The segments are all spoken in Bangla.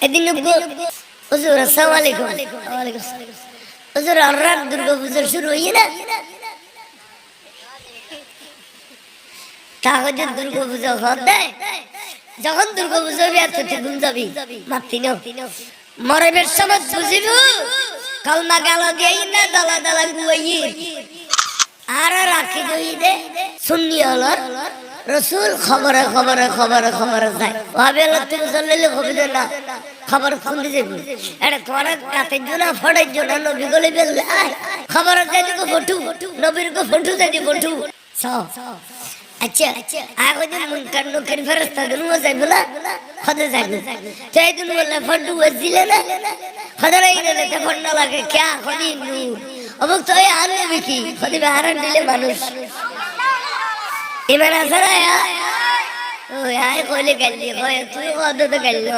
এদিন হুজুর আসসালামু আলাইকুম। ওয়ালাইকুম আসসালাম। হুজুর আমরা দুর্গা পূজা শুরু হই না, তাহলে দুর্গা পূজা হতে যখন দুর্গা পূজা হবে এত ঘুম যাবি মাতি নাও মরবের সময় বুঝিব কলমা গাল দিয়ে না দলা দলা গুয়াই আর রাখি দই দে সুন্নি হলো রসুল খবরে খবরে খবরে খবরে যায় ভাবে তুমি চললে হবে না খবর শুনতে যাবি এটা তোমার রাতের জন্য ফটের জন্য নবী গলে বেললে খবর যাইদিকে ফটু নবীর কো ফটু যাইদি ফটু আচ্ছা আগে যে মুনকার নকের ফেরেশতা গুলো যাইবো না খদে যাইবো তাই তুমি বললে ফটু দিলে না খদে নাই দিলে তো ফট না লাগে क्या খদি নূর অবক তো আর নেবে কি খদি হারান দিলে মানুষ ইমান আছে না ও আয় কইলে গেলি কই তুই কত তো গেলি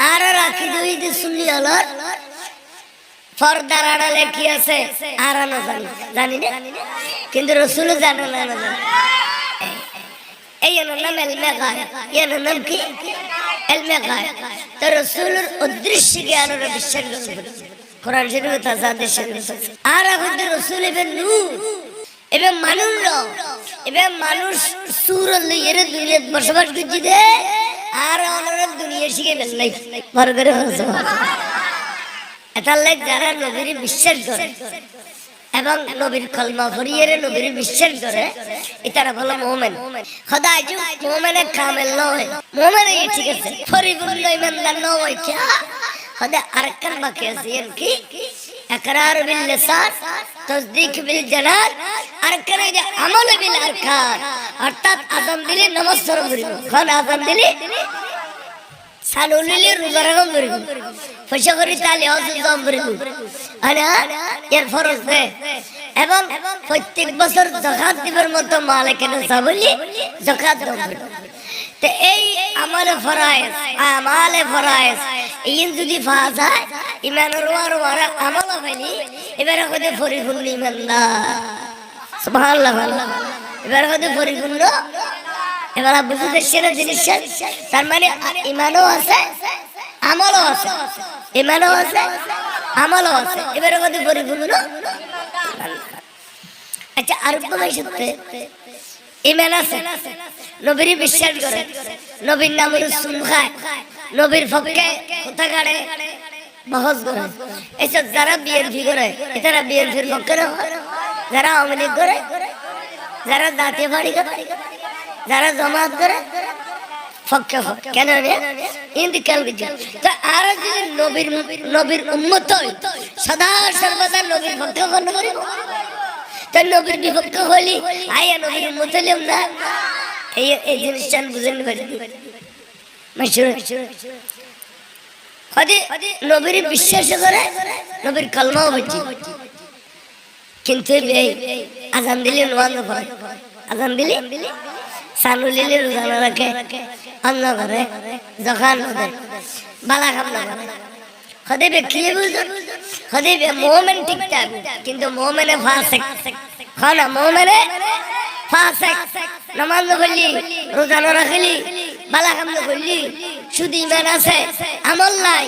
আর রাখি দুই যে শুনলি হলো পর্দার আড়ালে কি আছে আর না জানি না কিন্তু রাসূল জানে না এই নাম এলমে গায় এর নাম কি এলমে গায় তো রাসূলের অদৃশ্য জ্ঞানের বিশ্বাস করবে কোরআন শরীফে তাজাদের শরীফ আর আমাদের রাসূল ইবনে নূর এবে মানুষ সুরল এর দুনিয়াতে বসবাস করছে দে আর ওনার দুনিয়া শিখে ফেললাই বড় করে এটা লাইক যারা নবীর বিশ্বাস করে এবং নবীর কলমা পড়িয়ে নবীর বিশ্বাস করে এটারা বলে মুমিন খোদা আজু মুমিনে কামেল নয় মুমিনে ঠিক আছে পরিপূর্ণ ঈমানদার নয় কি খোদা আরকান বাকি আছে এর কি ইকরার বিল লিসান তাসদীক বিল জানান আরকান যে আমল বিল আরকান অর্থাৎ আযান দিলে নামাজ পড়ব কোন আযান দিলে সানুলিলে রোজা রাখব পয়সা করি তাহলে হজ করব আনা এর ফরজ দেয় এবং প্রত্যেক বছর যাকাত দিবার মতো মালিকের সাবলি যাকাত দেব তো এই আমালে ফরায়েজ এই যদি পাওয়া যায় ঈমানের ওয়ার আমল হয়নি এবারে কত পরিপূর্ণ ঈমানদার সুবহানাল্লাহ এবারে কত পরিপূর্ণ এবার বুঝতে সেরা জিনিস তার মানে ঈমানও আছে আমলও আছে ঈমানও আছে আমলও আছে এবারে কত পরিপূর্ণ আচ্ছা আর কোন সত্যি ঈমান আছে নবীর বিশ্বাস করে নবীর নাম রাসূল খায় নবীর পক্ষে কথা কাটে বহস করে এসব যারা বিএনপি করে এরা বিএনপির পক্ষে যারা আওয়ামী লীগ করে যারা জাতীয় পার্টি করে যারা জামাত করে পক্ষে কেন ইন্তিকাল তো আর যদি নবীর উম্মত সদা সর্বদা নবীর পক্ষে গণ্য করিব তার নবীর বিপক্ষ হলি আয়া নবীর উম্মত হইলাম না এই জিনিসটা বুঝেন পারি নবীর বিশ্বাস করে নবীর কলমাও বুঝি কিন্তু আজান দিলে নোয়ান্ন পড়ে আজান দিলে সানুলিলে রোজানা রাখে অন্ন করে জখান করে বালা খাম না করে খদিবে কি বুঝো খদিবে মুমিন ঠিকঠাক কিন্তু মুমিনে ফাসিক খানা মুমিনে ফাসিক নামাজ পড়লি রোজানা রাখলি বালা খাম না করলি শুধু ঈমান আছে আমল নাই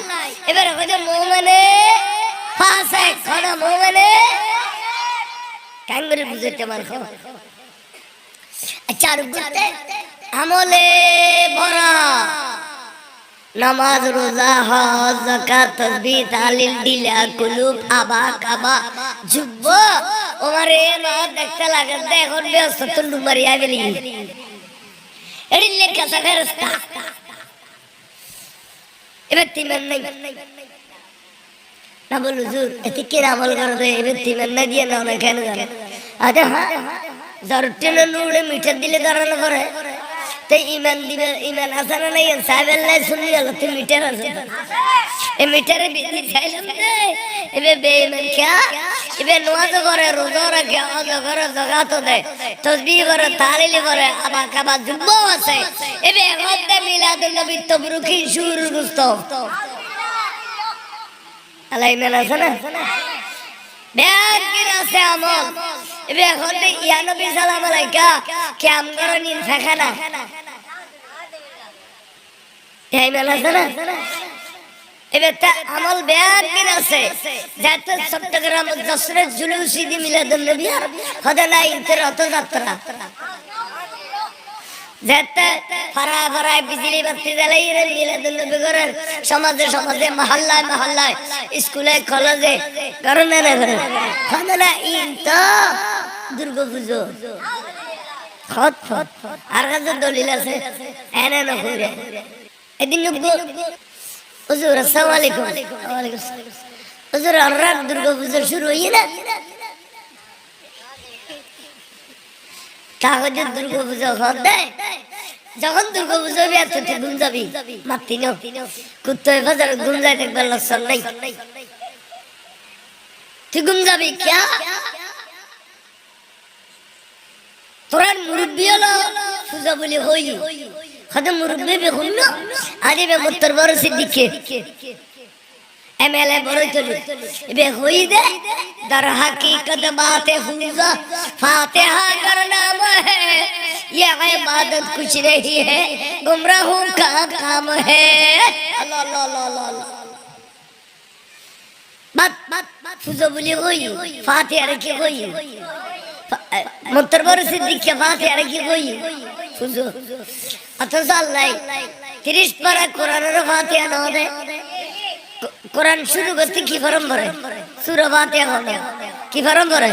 এবারে কইতে মুমিনে ফাসিক খানা মুমিনে কাঙ্গরে বুঝতে পারছো আচ্ছা আমলে ভরা নামাজ রোজা হজ যাকাত তাসবিহ তাহলিল দিলা কুলুব আবা কাবা জুব্ব ওমারে মা দেখতে লাগে এখন ব্যস্ত তুলু মারি আইবলি এডি লেখা থাকে রাস্তা এবার তিমান নাই না বল হুজুর এতে কি আমল করে এবার তিমান না দিয়ে না কেন জানে আচ্ছা হ্যাঁ জরটেন নুড়ে মিঠা দিলে দাঁড়ানো করে তো ঈমান দিবে ঈমান আছে না নাই সাহেবেল্লাহ শুনি গেল তুই মিটার আছে এই মিটারে বিধি চাইলাম এবে বেঈমান কে এবে নামাজ করে রোজা রাখে হজ করে যাকাত দেয় তাসবিহ করে তাহলিল করে আবা কাবা জুব্ব আছে এবে হদ্দে মিলাদুন নবী তবরুকি শুরুর গুস্ত আল্লাহ ঈমান আছে না বেআকির আছে আমল এবে এখন ইয়া নবী সালাম আলাইকা কেম করে নিন ফাখানা এই মেলা আছে না এবার তা আমল বেয়াকিন আছে যাতে চট্টগ্রাম যশোরের জুলুস ঈদ মিলাদুন নবী হদে নাই রথযাত্রা যাতে ফারা ফারায় বিজলি বাতি জ্বালাই রে মিলাদুন নবী করেন সমাজে সমাজে মহল্লায় মহল্লায় স্কুলে কলেজে করেন না করেন হদে না ইনতা দুর্গা পুজো খত খত আর কাছে দলিল আছে এনে না কইরে এদিন হুজুর আসসালামু আলাইকুম ওয়ালাইকুম আসসালাম হুজুর আর রাত দুর্গা পূজা শুরু হই না তাহলে দুর্গা পূজা হবে যখন দুর্গা পূজা হবে এত তুই ঘুম যাবি মাতি নাও কুত্তায় বাজার ঘুম যায় দেখবার লক্ষণ নাই তুই ঘুম যাবি ক্যা তোরা মুরব্বী হলো পূজা বলি হই خد مربي بخلنا هذه بمطر برس الدكة एमएलए बरोतली बे हुई दे दर हकीकत बातें हुआ फातिहा का नाम है ये इबादत कुछ नहीं है गुमराहों का काम है अल्लाह अल्लाह अल्लाह अल्लाह बात फुजो बोली हुई फातिहा रखी हुई मुत्तरबर सिद्दीक के फातिहा रखी हुई फुजो अतसाल लाई 30 पारा कुरान रो फातिहा ना दे कुरान शुरू करते की फरम भरे सूरह फातिहा होने की फरम भरे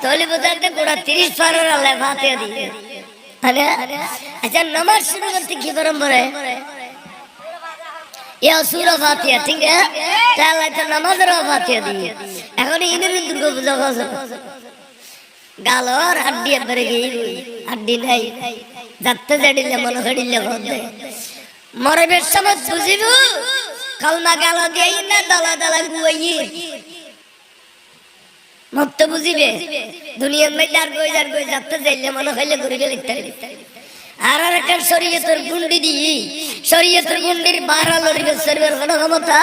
तोली बताते कुरान 30 पारा अल्लाह फातिहा दी है अच्छा नमाज शुरू करते की फरम भरे या सूरह फातिहा ठीक है ताला तो नमाज रो फातिहा दी এখন ইনের দুর্গা পূজা হবে গালর আড্ডি ভরে গই আড্ডি নাই যাতে জড়িলে মনে হড়িলে হবে মরবের সময় বুঝিবু কালমা গালা দেই না দালা দালা গুয়াই মত বুঝিবে দুনিয়ার মধ্যে আর কই যাতে যাইলে মনে হইলে গরিবে লিখতে আর আর একটা শরীয়তের গুন্ডি দি শরীয়তের গুন্ডির বারা লড়িবে সরবের কোনো ক্ষমতা